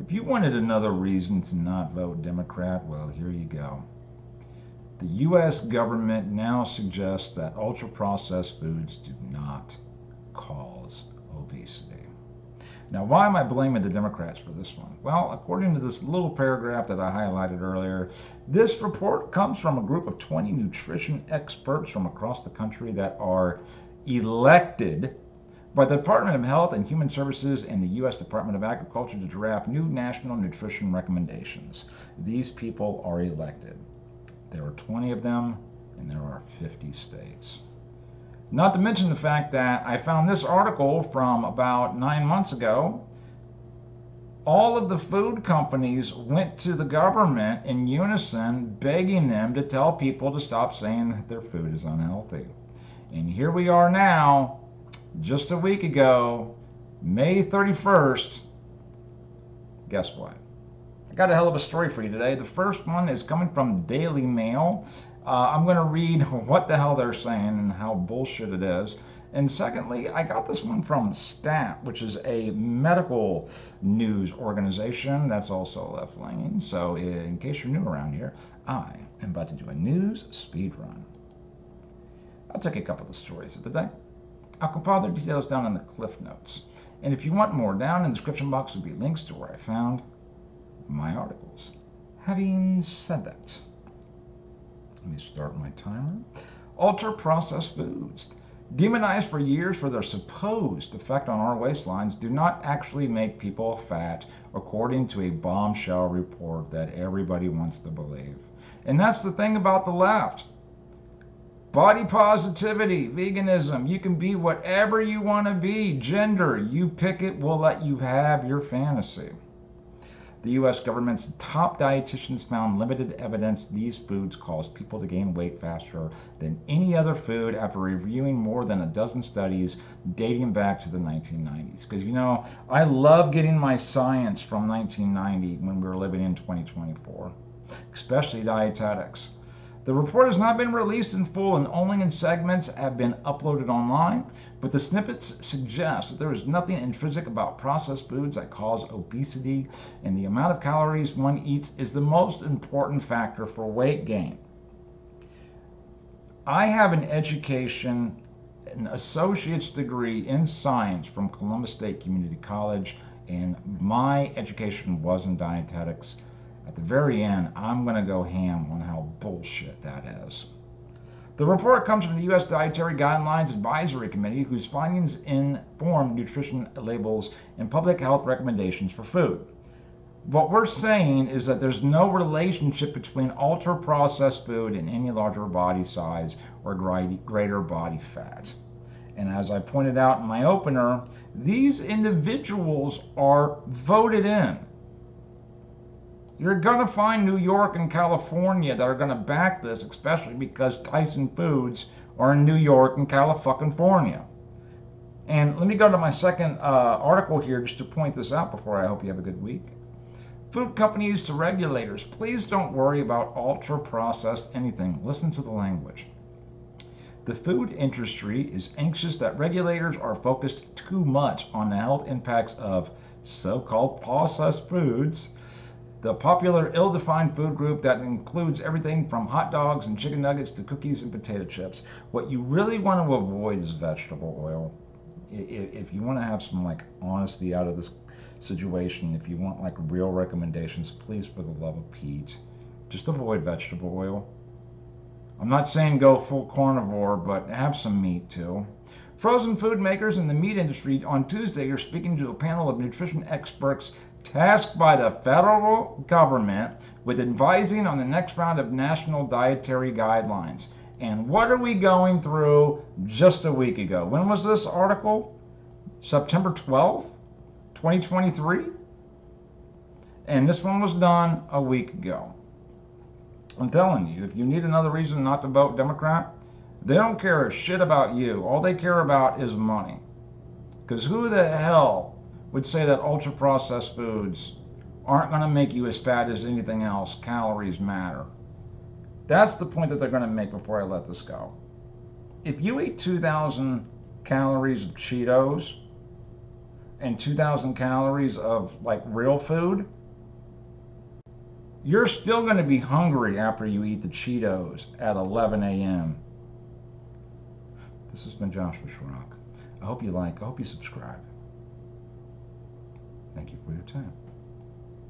If you wanted another reason to not vote Democrat, well, here you go. The U.S. government now suggests that ultra-processed foods do not cause obesity. Now, why am I blaming the Democrats for this one? Well, according to this little paragraph that I highlighted earlier, this report comes from a group of 20 nutrition experts from across the country that are elected by the Department of Health and Human Services and the U.S. Department of Agriculture to draft new national nutrition recommendations. These people are elected. There are 20 of them, and there are 50 states. Not to mention the fact that I found this article from about 9 months ago. All of the food companies went to the government in unison, begging them to tell people to stop saying that their food is unhealthy. And here we are now, just a week ago, May 31st. Guess what? I got a hell of a story for you today. The first one is coming from Daily Mail. I'm going to read what the hell they're saying and how bullshit it is. And secondly, I got this one from STAT, which is a medical news organization that's also left-leaning. So in case you're new around here, I am about to do a news speed run. I'll take a couple of the stories of the day. I'll compile their details down in the cliff notes. And if you want more, down in the description box will be links to where I found my articles. Having said that, let me start my timer. Ultra-processed foods, demonized for years for their supposed effect on our waistlines, do not actually make people fat, according to a bombshell report that everybody wants to believe. And that's the thing about the left. Body positivity, veganism, you can be whatever you want to be. Gender, you pick it, we'll let you have your fantasy. The U.S. government's top dietitians found limited evidence these foods cause people to gain weight faster than any other food after reviewing more than a dozen studies dating back to the 1990s. Because, you know, I love getting my science from 1990 when we were living in 2024, especially dietetics. The report has not been released in full and only in segments have been uploaded online, but the snippets suggest that there is nothing intrinsic about processed foods that cause obesity, and the amount of calories one eats is the most important factor for weight gain. I have an education, an associate's degree in science from Columbus State Community College, and my education was in dietetics. At the very end, I'm going to go ham on how bullshit that is. The report comes from the U.S. Dietary Guidelines Advisory Committee, whose findings inform nutrition labels and public health recommendations for food. What we're saying is that there's no relationship between ultra-processed food and any larger body size or greater body fat. And as I pointed out in my opener, these individuals are voted in. You're going to find New York and California that are going to back this, especially because Tyson Foods are in New York and California. And let me go to my second article here just to point this out before I hope you have a good week. Food companies to regulators, please don't worry about ultra-processed anything. Listen to the language. The food industry is anxious that regulators are focused too much on the health impacts of so-called processed foods. The popular ill-defined food group that includes everything from hot dogs and chicken nuggets to cookies and potato chips. What you really want to avoid is vegetable oil. If you want to have some like honesty out of this situation, if you want like real recommendations, please, for the love of Pete, just avoid vegetable oil. I'm not saying go full carnivore, but have some meat too. Frozen food makers in the meat industry on Tuesday are speaking to a panel of nutrition experts tasked by the federal government with advising on the next round of national dietary guidelines. And what are we going through just a week ago? When was this article? September 12th, 2023? And this one was done a week ago. I'm telling you, if you need another reason not to vote Democrat, they don't care a shit about you. All they care about is money. Because who the hell would say that ultra-processed foods aren't going to make you as fat as anything else? Calories matter. That's the point that they're going to make before I let this go. If you eat 2,000 calories of Cheetos and 2,000 calories of like real food, You're still going to be hungry after you eat the Cheetos at 11 a.m. This has been Joshua Schrock. I hope you subscribe. Thank you for your time.